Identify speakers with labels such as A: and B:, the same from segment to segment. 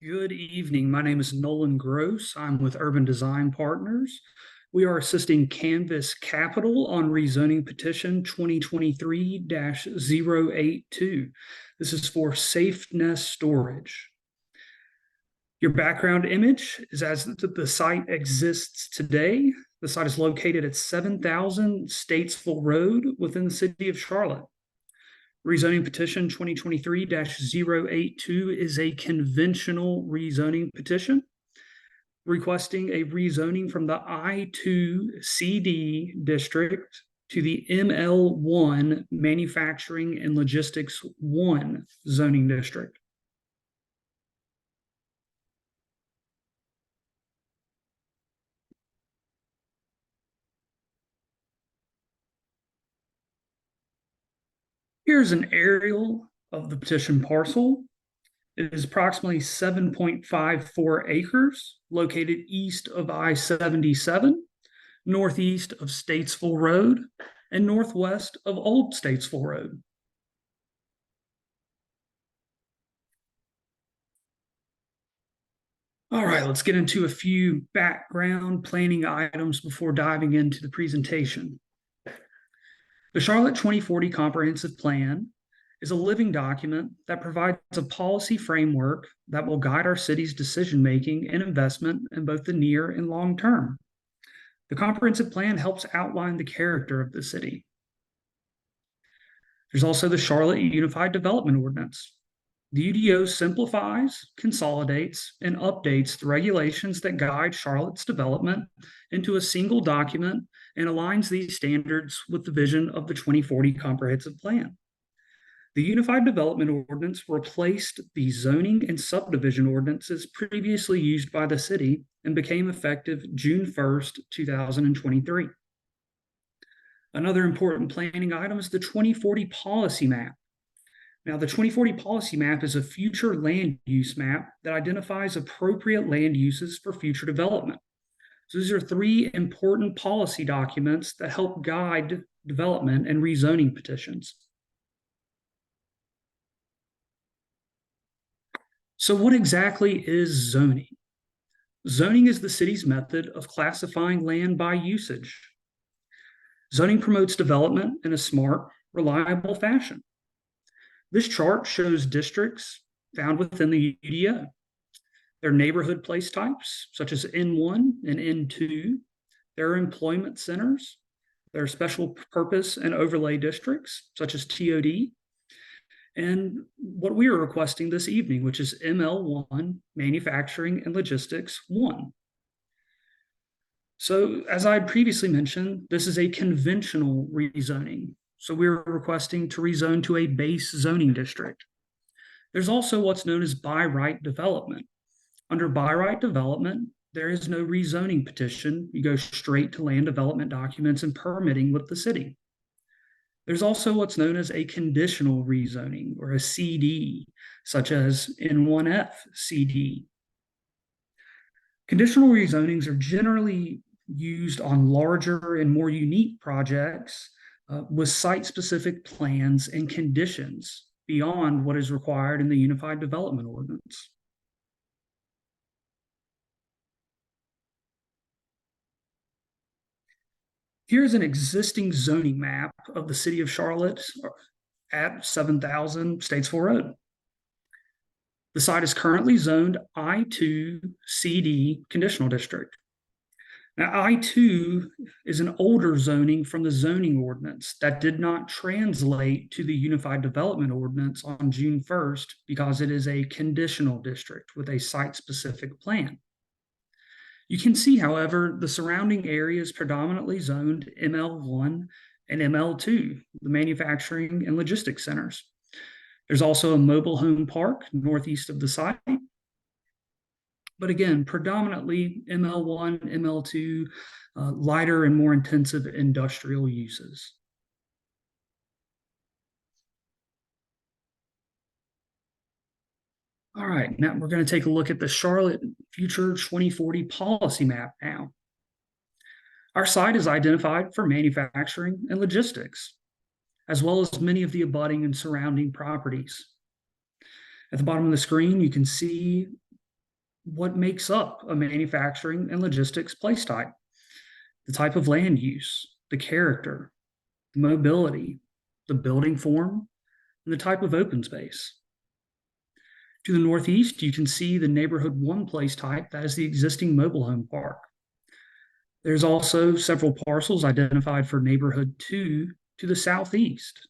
A: Good evening. My name is Nolan Groce. I'm with Urban Design Partners. We are assisting Canvas Capital on Rezoning Petition 2023-082. This is for SafeNest Storage. Your background image is as the site exists today. The site is located at 7,000 Statesville Road within the city of Charlotte. Rezoning Petition 2023-082 is a conventional rezoning petition requesting a rezoning from the I2 CD district to the ML1 Manufacturing and Logistics 1 zoning district. Here's an aerial of the petition parcel. It is approximately 7.54 acres, located east of I-77, northeast of Statesville Road, and northwest of Old Statesville Road. All right, let's get into a few background planning items before diving into the presentation. The Charlotte 2040 Comprehensive Plan is a living document that provides a policy framework that will guide our city's decision-making and investment in both the near and long term. The comprehensive plan helps outline the character of the city. There's also the Charlotte Unified Development Ordinance. The UDO simplifies, consolidates, and updates the regulations that guide Charlotte's development into a single document and aligns these standards with the vision of the 2040 Comprehensive Plan. The Unified Development Ordinance replaced the zoning and subdivision ordinances previously used by the city and became effective June 1st, 2023. Another important planning item is the 2040 Policy Map. Now, the 2040 Policy Map is a future land use map that identifies appropriate land uses for future development. So these are three important policy documents that help guide development and rezoning petitions. So what exactly is zoning? Zoning is the city's method of classifying land by usage. Zoning promotes development in a smart, reliable fashion. This chart shows districts found within the UDO. Their neighborhood place types, such as N1 and N2. There are employment centers. There are special purpose and overlay districts, such as TOD. And what we are requesting this evening, which is ML1, Manufacturing and Logistics 1. So as I previously mentioned, this is a conventional rezoning. So we're requesting to rezone to a base zoning district. There's also what's known as by right development. Under by right development, there is no rezoning petition. You go straight to land development documents and permitting with the city. There's also what's known as a conditional rezoning, or a CD, such as N1F CD. Conditional rezonings are generally used on larger and more unique projects with site-specific plans and conditions beyond what is required in the Unified Development Ordinance. Here's an existing zoning map of the city of Charlotte at 7,000 Statesville Road. The site is currently zoned I2 CD Conditional District. Now, I2 is an older zoning from the zoning ordinance that did not translate to the Unified Development Ordinance on June 1st because it is a conditional district with a site-specific plan. You can see, however, the surrounding area is predominantly zoned ML1 and ML2, the manufacturing and logistics centers. There's also a mobile home park northeast of the site. But again, predominantly ML1, ML2, lighter and more intensive industrial uses. All right, now we're going to take a look at the Charlotte Future 2040 Policy Map now. Our site is identified for manufacturing and logistics, as well as many of the abutting and surrounding properties. At the bottom of the screen, you can see what makes up a manufacturing and logistics place type, the type of land use, the character, the mobility, the building form, and the type of open space. To the northeast, you can see the neighborhood 1 place type, that is the existing mobile home park. There's also several parcels identified for neighborhood 2 to the southeast.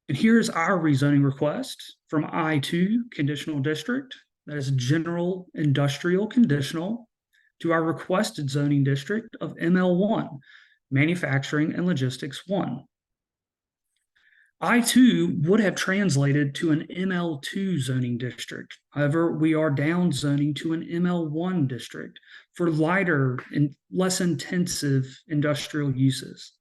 A: And here's our rezoning request from I2 conditional district, that is general industrial conditional, to our requested zoning district of ML1, manufacturing and logistics 1. I2 would have translated to an ML2 zoning district. However, we are down zoning to an ML1 district for lighter and less intensive industrial uses.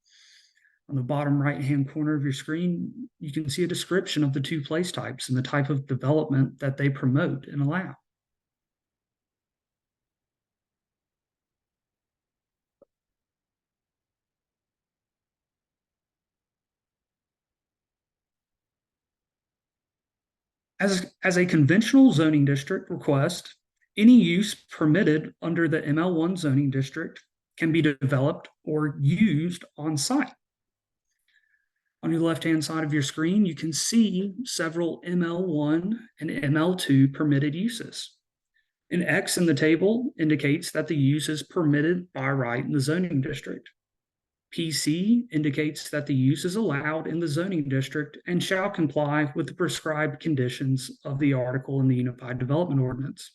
A: On the bottom right-hand corner of your screen, you can see a description of the 2 place types and the type of development that they promote and allow. As a conventional zoning district request, any use permitted under the ML1 zoning district can be developed or used on site. On your left-hand side of your screen, you can see several ML1 and ML2 permitted uses. An X in the table indicates that the use is permitted by right in the zoning district. PC indicates that the use is allowed in the zoning district and shall comply with the prescribed conditions of the article in the Unified Development Ordinance.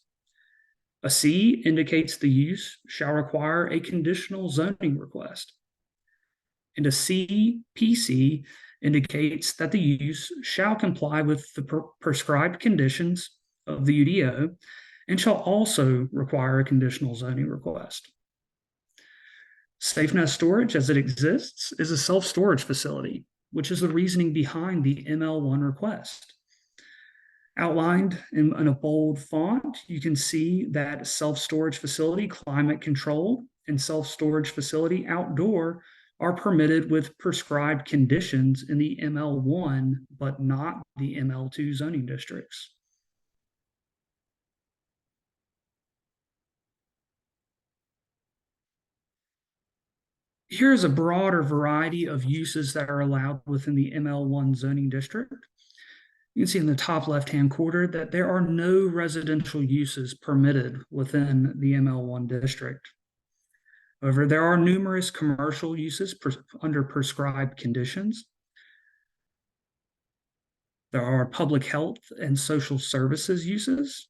A: A C indicates the use shall require a conditional zoning request. And a CPC indicates that the use shall comply with the prescribed conditions of the UDO and shall also require a conditional zoning request. SafeNest Storage, as it exists, is a self-storage facility, which is the reasoning behind the ML1 request. Outlined in a bold font, you can see that self-storage facility climate controlled and self-storage facility outdoor are permitted with prescribed conditions in the ML1, but not the ML2 zoning districts. Here's a broader variety of uses that are allowed within the ML1 zoning district. You can see in the top left-hand corner that there are no residential uses permitted within the ML1 district. However, there are numerous commercial uses under prescribed conditions. There are public health and social services uses.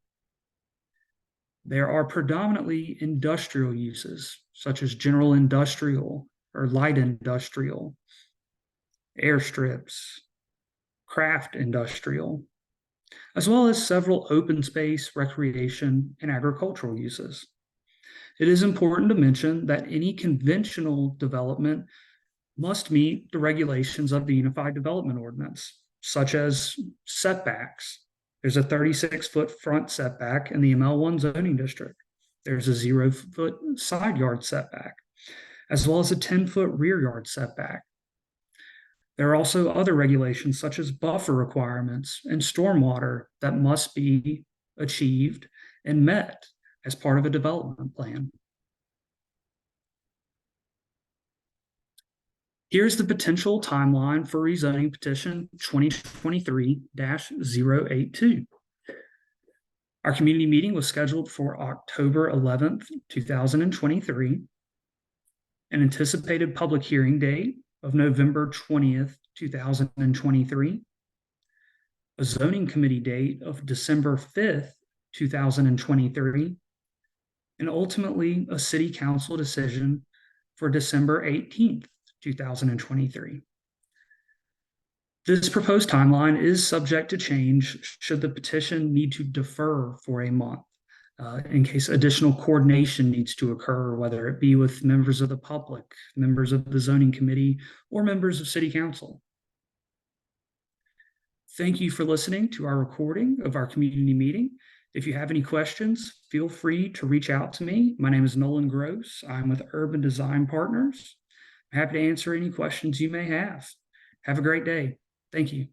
A: There are predominantly industrial uses, such as general industrial or light industrial, airstrips, craft industrial, as well as several open space, recreation, and agricultural uses. It is important to mention that any conventional development must meet the regulations of the Unified Development Ordinance, such as setbacks. There's a 36-foot front setback in the ML1 zoning district. There's a 0-foot side yard setback, as well as a 10-foot rear yard setback. There are also other regulations such as buffer requirements and stormwater that must be achieved and met as part of a development plan. Here's the potential timeline for rezoning petition 2023-082. Our community meeting was scheduled for October 11th, 2023. An anticipated public hearing date of November 20th, 2023. A zoning committee date of December 5th, 2023. And ultimately a city council decision for December 18th, 2023. This proposed timeline is subject to change should the petition need to defer for a month, in case additional coordination needs to occur, whether it be with members of the public, members of the zoning committee, or members of city council. Thank you for listening to our recording of our community meeting. If you have any questions, feel free to reach out to me. My name is Nolan Groce. I'm with Urban Design Partners. I'm happy to answer any questions you may have. Have a great day. Thank you.